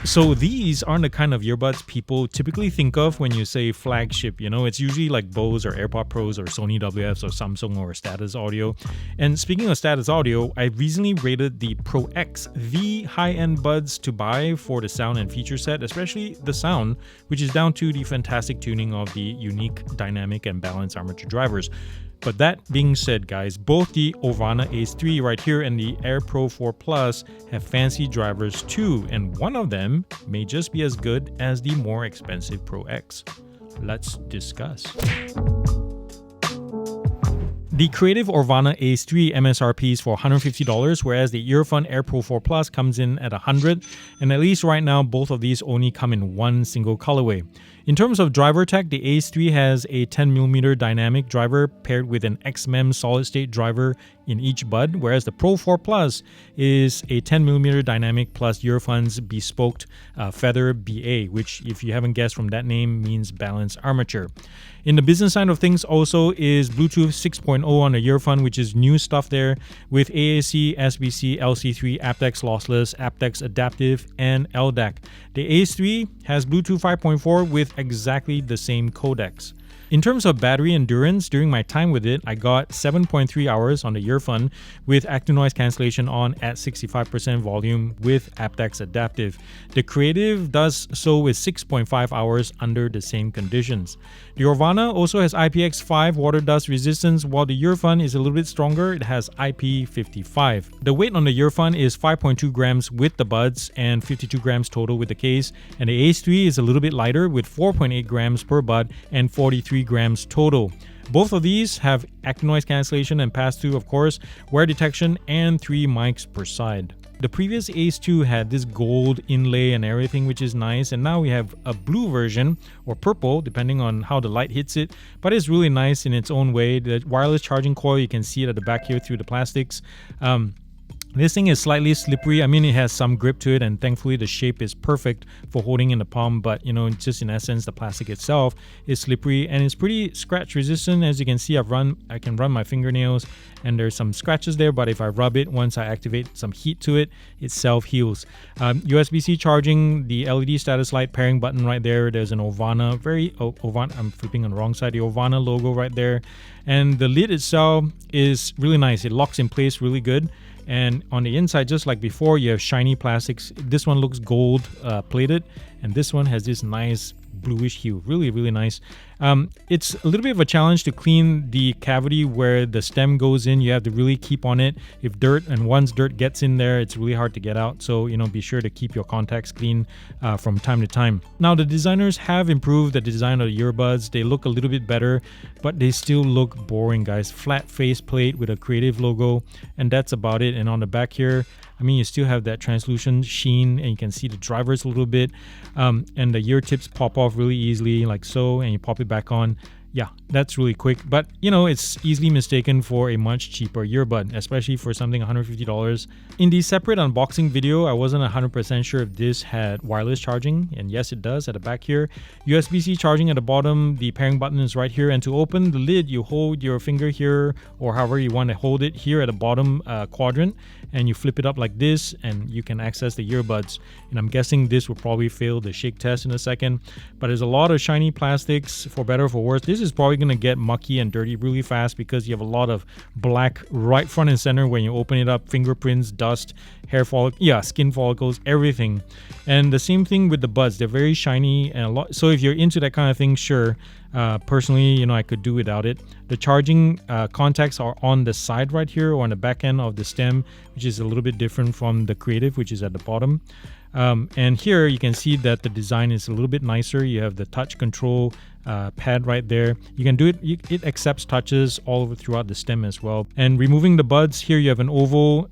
So these aren't the kind of earbuds people typically think of when you say flagship. It's usually like Bose or AirPod Pros or Sony WFs or Samsung or Status Audio. And speaking of Status Audio, I recently rated the Pro X the high-end buds to buy for the sound and feature set, especially the sound, which is down to the fantastic tuning of the unique, dynamic, and balanced armature drivers. But that being said, guys, both the Aurvana Ace 3 right here and the Air Pro 4 Plus have fancy drivers too, and one of them may just be as good as the more expensive Pro X. Let's discuss. The Creative Aurvana Ace 3 MSRP is for $150, whereas the Earfun Air Pro 4 Plus comes in at $100, and at least right now, both of these only come in one single colorway. In terms of driver tech, the Ace 3 has a 10mm dynamic driver paired with an XMEM solid-state driver in each bud, whereas the Pro 4 Plus is a 10mm dynamic plus Earfun's bespoke Feather BA, which, if you haven't guessed from that name, means balanced armature. In the business side of things also is Bluetooth 6.0 on the Earfun, which is new stuff there, with AAC, SBC, LC3, aptX lossless, aptX adaptive, and LDAC. The Ace 3 has Bluetooth 5.4 with exactly the same codecs. In terms of battery endurance, during my time with it, I got 7.3 hours on the Earfun with active noise cancellation on at 65% volume with aptX adaptive. The Creative does so with 6.5 hours under the same conditions. The Aurvana also has IPX5 water dust resistance, while the Earfun is a little bit stronger. It has IP55. The weight on the Earfun is 5.2 grams with the buds and 52 grams total with the case, and the Ace 3 is a little bit lighter with 4.8 grams per bud and 43 grams total. Both of these have active noise cancellation and pass-through, of course, wear detection, and 3 mics per side. The previous Ace 2 had this gold inlay and everything, which is nice, and now we have a blue version, or purple, depending on how the light hits it, but it's really nice in its own way. The wireless charging coil, you can see it at the back here through the plastics. This thing is slightly slippery. I mean, it has some grip to it, and thankfully the shape is perfect for holding in the palm, but just in essence, the plastic itself is slippery and it's pretty scratch resistant. As you can see, I can run my fingernails and there's some scratches there, but if I rub it, once I activate some heat to it, it self-heals. USB-C charging, the LED status light pairing button right there. There's an Aurvana, Aurvana, I'm flipping on the wrong side, the Aurvana logo right there. And the lid itself is really nice. It locks in place really good. And on the inside, just like before, you have shiny plastics. This one looks gold plated, and this one has this nice bluish hue. Really, really nice. It's a little bit of a challenge to clean the cavity where the stem goes in. You have to really keep on it. If once dirt gets in there, it's really hard to get out. So, be sure to keep your contacts clean from time to time. Now, the designers have improved the design of the earbuds. They look a little bit better, but they still look boring, guys. Flat face plate with a Creative logo, and that's about it. And on the back here, you still have that translucent sheen, and you can see the drivers a little bit, and the ear tips pop off really easily, like so, and you pop it back on. Yeah, that's really quick, but it's easily mistaken for a much cheaper earbud, especially for something $150. In the separate unboxing video, I wasn't 100% sure if this had wireless charging, and yes, it does at the back here. USB-C charging at the bottom, the pairing button is right here, and to open the lid, you hold your finger here, or however you want to hold it here at the bottom quadrant, and you flip it up like this, and you can access the earbuds. And I'm guessing this will probably fail the shake test in a second, but there's a lot of shiny plastics, for better or for worse. This is probably going to get mucky and dirty really fast because you have a lot of black right front and center when you open it up, fingerprints, dust, hair follicles, skin follicles, everything. And the same thing with the buds. They're very shiny and a lot. So if you're into that kind of thing, sure. Personally, I could do without it. The charging contacts are on the side right here, or on the back end of the stem, which is a little bit different from the Creative, which is at the bottom. And here you can see that the design is a little bit nicer. You have the touch control pad right there. You can do it. It accepts touches all over throughout the stem as well. And removing the buds, here you have an oval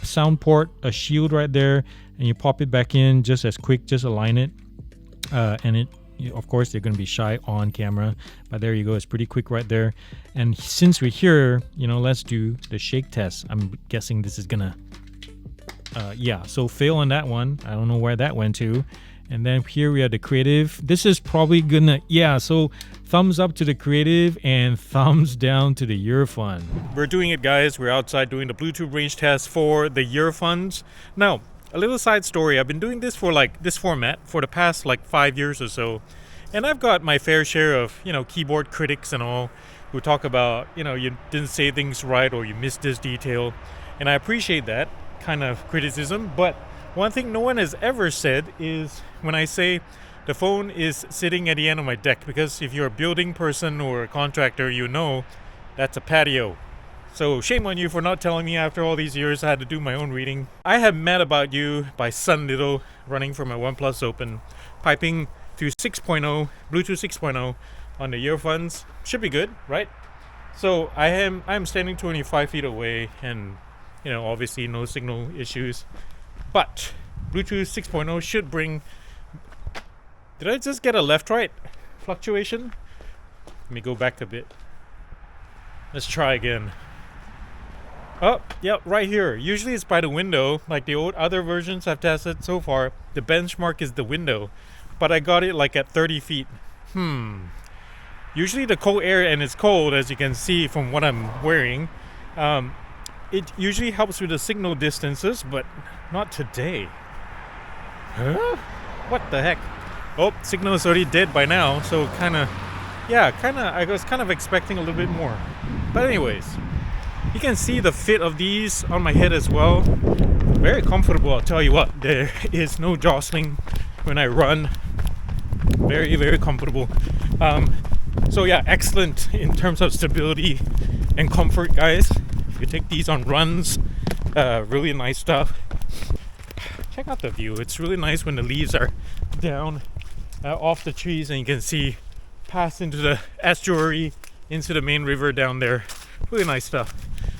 sound port, a shield right there, and you pop it back in just as quick. Just align it, and of course, they're going to be shy on camera, but there you go. It's pretty quick right there. And since we're here, let's do the shake test. I'm guessing this is gonna so fail on that one. I don't know where that went to. And then here we have the Creative. This is probably gonna, so thumbs up to the Creative and thumbs down to the Earfun. We're doing it, guys. We're outside doing the Bluetooth range test for the Earfuns. Now, a little side story. I've been doing this for like this format for the past like 5 years or so, and I've got my fair share of, keyboard critics and all who talk about, you didn't say things right or you missed this detail, and I appreciate that kind of criticism. But one thing no one has ever said is when I say the phone is sitting at the end of my deck, because if you're a building person or a contractor, that's a patio. So shame on you for not telling me after all these years. I had to do my own reading. I have Mad About You by Sun Little running from my OnePlus Open, piping through 6.0, Bluetooth 6.0 on the earphones. Should be good, right? So I'm standing 25 feet away and, obviously no signal issues. But Bluetooth 6.0 should bring... Did I just get a left-right fluctuation? Let me go back a bit. Let's try again. Oh, yeah, right here. Usually it's by the window, like the other versions I've tested so far. The benchmark is the window, but I got it like at 30 feet. Usually the cold air, and it's cold as you can see from what I'm wearing, it usually helps with the signal distances, but not today. Huh? What the heck? Oh, signal is already dead by now, so I was kind of expecting a little bit more. But anyways, you can see the fit of these on my head as well. Very comfortable, I'll tell you what. There is no jostling when I run. Very, very comfortable. So yeah, excellent in terms of stability and comfort, guys. If you take these on runs, really nice stuff. Check out the view. It's really nice when the leaves are down off the trees and you can see past into the estuary, into the main river down there. Really nice stuff.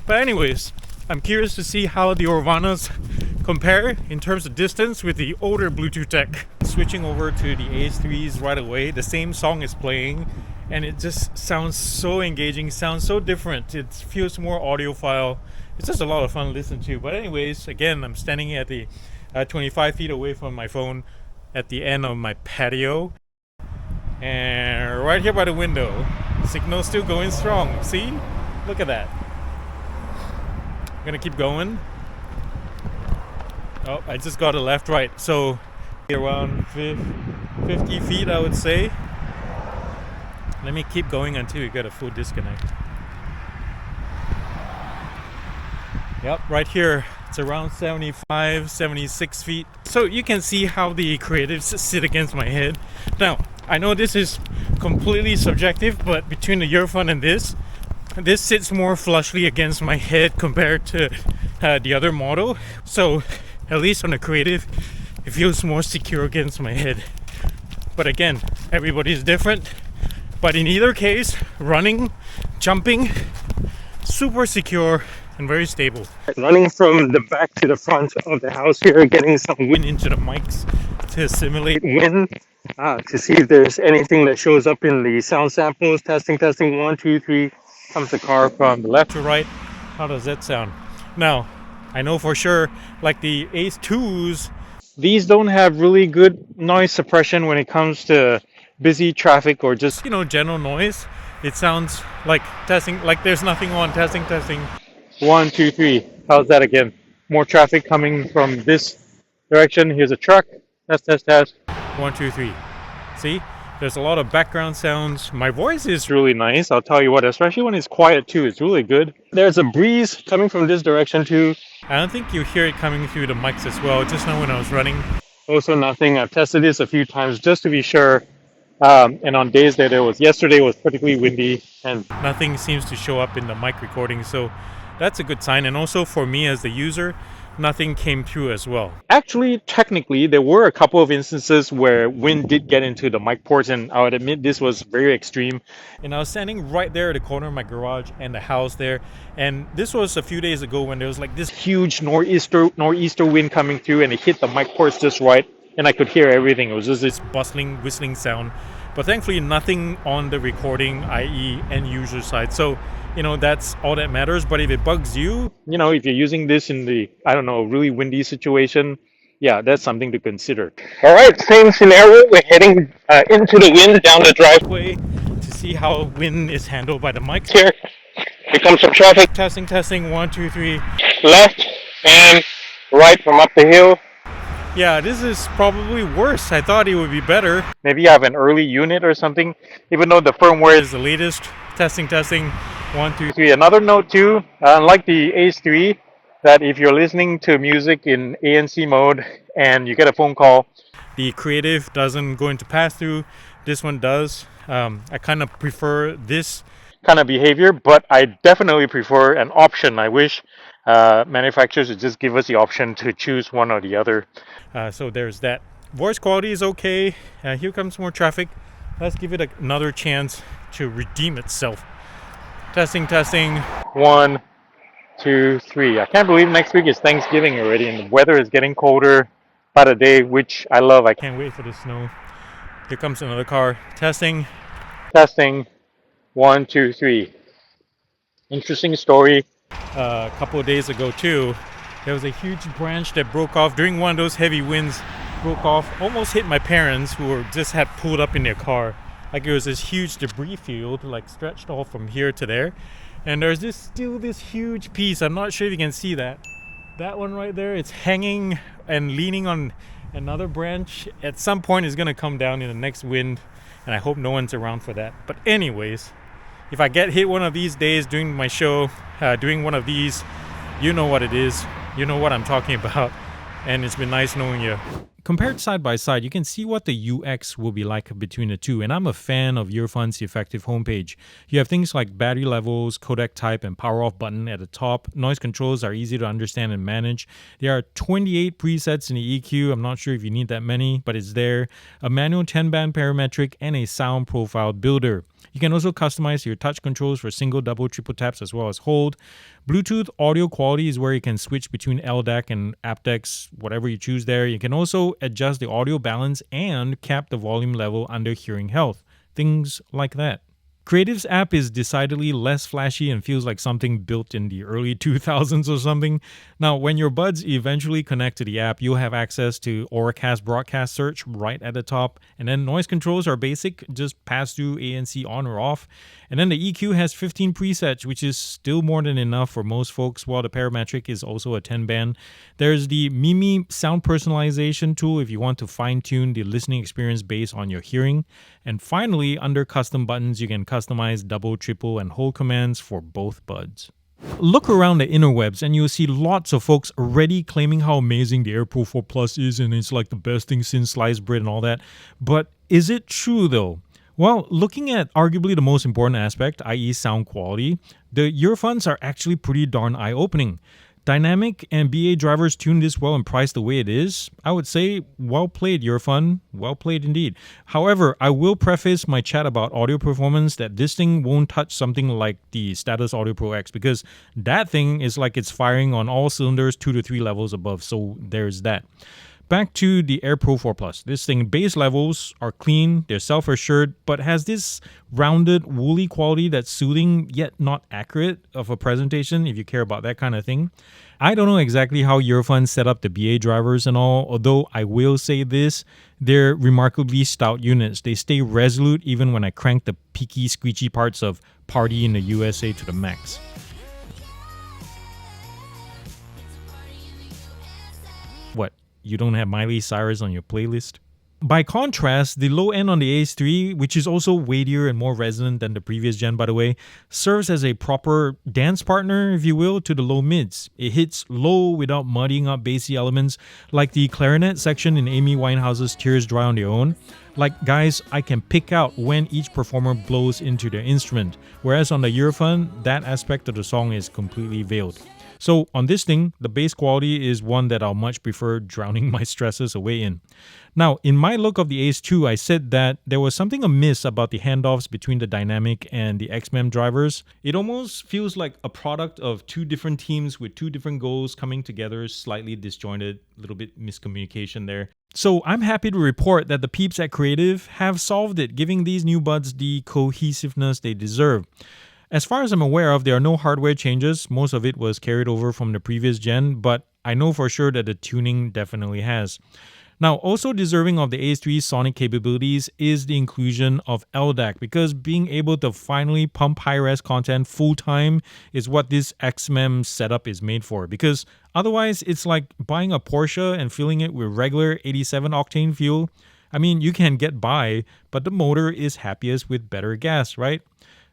But anyways, I'm curious to see how the Aurvanas compare in terms of distance with the older Bluetooth tech. Switching over to the Ace 3s right away, the same song is playing and it just sounds so engaging, sounds so different. It feels more audiophile. It's just a lot of fun to listen to. But anyways, again, I'm standing at the 25 feet away from my phone at the end of my patio. And right here by the window, signal still going strong. See? Look at that. I'm gonna keep going. Oh, I just got a left right. So around 50 feet, I would say. Let me keep going until we get a full disconnect. Yep, right here. It's around 75, 76 feet. So you can see how the creatives sit against my head. Now, I know this is completely subjective, but between the earphone and this sits more flushly against my head compared to the other model. So at least on the Creative, it feels more secure against my head. But again, everybody's different. But in either case, running, jumping, super secure and very stable. Running from the back to the front of the house here, getting some wind into the mics to simulate wind, to see if there's anything that shows up in the sound samples. Testing, 1, 2, 3. Comes the car from the left to right. How does that sound? Now, I know for sure, like the Ace 2s, these don't have really good noise suppression when it comes to busy traffic or just, general noise. It sounds like testing, like there's nothing on. Testing. 1, 2, 3. How's that again? More traffic coming from this direction. Here's a truck. Test. 1, 2, 3. See? There's a lot of background sounds. My voice is really nice, I'll tell you what, especially when it's quiet too. It's really good. There's a breeze coming from this direction too. I don't think you hear it coming through the mics as well, just now when I was running. Also nothing. I've tested this a few times just to be sure. And on days that yesterday was particularly windy and nothing seems to show up in the mic recording. So that's a good sign. And also for me as the user, nothing came through as well. Actually, technically, there were a couple of instances where wind did get into the mic ports, and I would admit this was very extreme. And I was standing right there at the corner of my garage and the house there, and this was a few days ago when there was like this huge nor'easter wind coming through, and it hit the mic ports just right, and I could hear everything. It was just this bustling, whistling sound. But thankfully, nothing on the recording, i.e. end user side. So that's all that matters. But if it bugs you, if you're using this in the, really windy situation, yeah, that's something to consider. All right, same scenario. We're heading into the wind down the driveway to see how wind is handled by the mics. Here comes some traffic. Testing. 1, 2, 3. Left and right from up the hill. Yeah, this is probably worse. I thought it would be better. Maybe you have an early unit or something, even though the firmware Is the latest. Testing. 1, 2, 3. 3. Another note too, unlike the Ace 3, that if you're listening to music in ANC mode and you get a phone call, The Creative doesn't go into pass through. This one does. I kind of prefer this. kind of behavior, but I definitely prefer an option. I wish manufacturers would just give us the option to choose one or the other. So there's that. Voice quality is okay. Here comes more traffic. Let's give it another chance to redeem itself. Testing. 1, 2, 3. I can't believe next week is Thanksgiving already, and the weather is getting colder by the day, which I love. I Can't wait for the snow. Here comes another car. Testing. 1, 2, 3. Interesting story. A couple of days ago too, there was a huge branch that broke off during one of those heavy winds. Broke off, almost hit my parents, who were just had pulled up in their car. Like it was this huge debris field, like stretched off from here to there. And there's still this huge piece. I'm not sure if you can see that. That one right there, it's hanging and leaning on another branch. At some point, it's gonna come down in the next wind, and I hope no one's around for that. But anyways, if I get hit one of these days doing my show, doing one of these, you know what it is. You know what I'm talking about. And it's been nice knowing you. Compared side by side, you can see what the UX will be like between the two, and I'm a fan of Earfun's effective homepage. You have things like battery levels, codec type, and power off button at the top. Noise controls are easy to understand and manage. There are 28 presets in the EQ. I'm not sure if you need that many, but it's there. A manual 10-band parametric and a sound profile builder. You can also customize your touch controls for single, double, triple taps as well as hold. Bluetooth audio quality is where you can switch between LDAC and aptX, whatever you choose there. You can also adjust the audio balance and cap the volume level under hearing health. Things like that. Creative's app is decidedly less flashy and feels like something built in the early 2000s or something. Now, when your buds eventually connect to the app, you'll have access to Auracast broadcast search right at the top. And then noise controls are basic, just pass through ANC on or off. And then the EQ has 15 presets, which is still more than enough for most folks, while the parametric is also a 10-band. There's the Mimi sound personalization tool if you want to fine-tune the listening experience based on your hearing. And finally, under custom buttons, you can customize double, triple, and hold commands for both buds. Look around the interwebs and you'll see lots of folks already claiming how amazing the Air Pro 4 Plus is and it's like the best thing since sliced bread and all that. But is it true though? Well, looking at arguably the most important aspect, i.e. sound quality, the Earfuns are actually pretty darn eye-opening. Dynamic and BA drivers tune this well and priced the way it is. I would say, well played, Earfun. Well played indeed. However, I will preface my chat about audio performance that this thing won't touch something like the Status Audio Pro X because that thing is like it's firing on all cylinders 2 to 3 levels above, so there's that. Back to the Air Pro 4 Plus. This thing, bass levels are clean, they're self-assured, but has this rounded, woolly quality that's soothing yet not accurate of a presentation if you care about that kind of thing. I don't know exactly how Earfun set up the BA drivers and all, although I will say this, they're remarkably stout units. They stay resolute even when I crank the peaky, screechy parts of Party in the USA to the max. What? You don't have Miley Cyrus on your playlist? By contrast, the low end on the Ace 3, which is also weightier and more resonant than the previous gen by the way, serves as a proper dance partner, if you will, to the low mids. It hits low without muddying up bassy elements, like the clarinet section in Amy Winehouse's Tears Dry on Their Own. Like, guys, I can pick out when each performer blows into their instrument, whereas on the Earfun, that aspect of the song is completely veiled. So on this thing, the bass quality is one that I'll much prefer drowning my stresses away in. Now, in my look of the Ace 2, I said that there was something amiss about the handoffs between the dynamic and the XMEM drivers. It almost feels like a product of two different teams with two different goals coming together, slightly disjointed, a little bit miscommunication there. So I'm happy to report that the peeps at Creative have solved it, giving these new buds the cohesiveness they deserve. As far as I'm aware of, there are no hardware changes. Most of it was carried over from the previous gen, but I know for sure that the tuning definitely has. Now, also deserving of the Ace 3's sonic capabilities is the inclusion of LDAC, because being able to finally pump high-res content full-time is what this XMEM setup is made for, because otherwise it's like buying a Porsche and filling it with regular 87 octane fuel. I mean, you can get by, but the motor is happiest with better gas, right?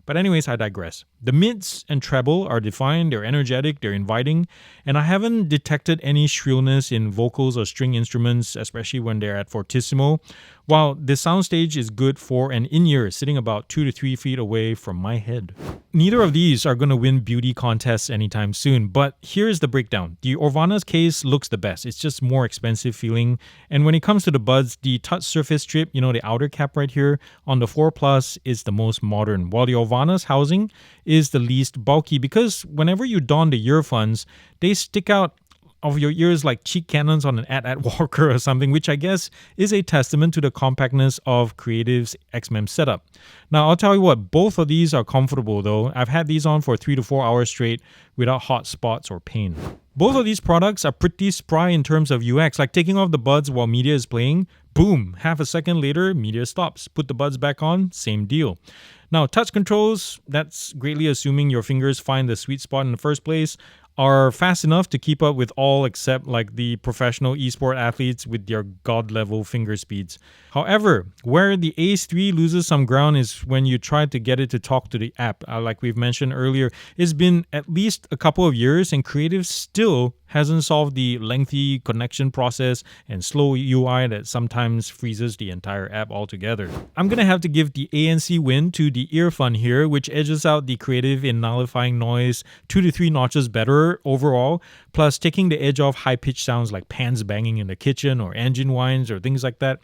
But anyways, I digress. The mids and treble are defined, they're energetic, they're inviting, and I haven't detected any shrillness in vocals or string instruments, especially when they're at fortissimo, while the soundstage is good for an in-ear sitting about 2 to 3 feet away from my head. Neither of these are going to win beauty contests anytime soon, but here's the breakdown. The Aurvana's case looks the best. It's just more expensive feeling, and when it comes to the buds, the touch surface strip, the outer cap right here on the 4 Plus is the most modern, while the Aurvana's housing is the least bulky, because whenever you don the earphones, they stick out of your ears like cheek cannons on an AT-AT walker or something, which I guess is a testament to the compactness of Creative's XMEM setup. Now, I'll tell you what, both of these are comfortable though. I've had these on for 3 to 4 hours straight without hot spots or pain. Both of these products are pretty spry in terms of UX, like taking off the buds while media is playing, boom, half a second later, media stops. Put the buds back on, same deal. Now, touch controls, that's greatly assuming your fingers find the sweet spot in the first place, are fast enough to keep up with all except like the professional esport athletes with their god level finger speeds. However, where the Ace 3 loses some ground is when you try to get it to talk to the app. Like we've mentioned earlier, it's been at least a couple of years and Creative still hasn't solved the lengthy connection process and slow UI that sometimes freezes the entire app altogether. I'm gonna have to give the ANC win to the Earfun here, which edges out the Creative in nullifying noise 2 to 3 notches better overall, plus taking the edge off high-pitched sounds like pans banging in the kitchen or engine whines or things like that.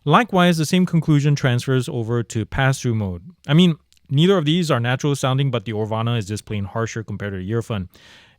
Likewise, the same conclusion transfers over to pass-through mode. I mean, neither of these are natural sounding, but the Aurvana is just plain harsher compared to the Earfun.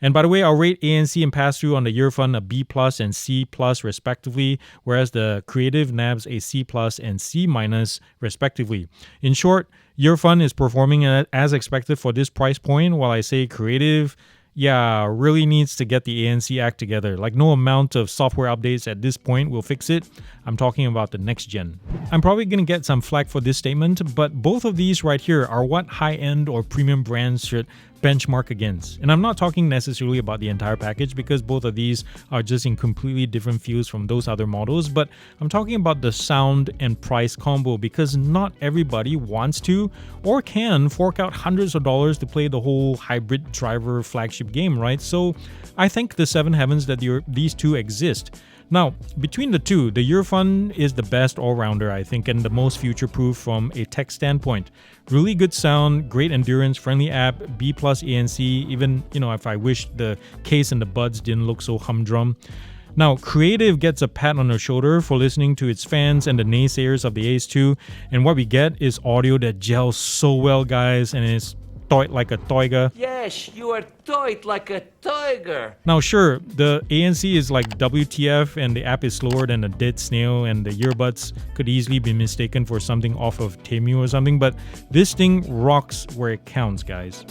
And by the way, I'll rate ANC and pass-through on the Earfun a B+ and C+ respectively, whereas the Creative nabs a C+ and C- respectively. In short, Earfun is performing as expected for this price point, while I say Creative, yeah, really needs to get the ANC act together. Like, no amount of software updates at this point will fix it. I'm talking about the next gen. I'm probably going to get some flack for this statement, but both of these right here are what high-end or premium brands should benchmark against. And I'm not talking necessarily about the entire package, because both of these are just in completely different fields from those other models, but I'm talking about the sound and price combo, because not everybody wants to or can fork out hundreds of dollars to play the whole hybrid driver flagship game, right? So I thank the seven heavens that these two exist. Now, between the two, the Earfun is the best all-rounder, I think, and the most future-proof from a tech standpoint. Really good sound, great endurance, friendly app, B+ ANC, even, if I wish the case and the buds didn't look so humdrum. Now, Creative gets a pat on the shoulder for listening to its fans and the naysayers of the Ace 2, and what we get is audio that gels so well, guys, and is toit like a toiga. Yes, you are toit like a tiger. Now sure, the ANC is like WTF and the app is slower than a dead snail and the earbuds could easily be mistaken for something off of Temu or something, but this thing rocks where it counts, guys.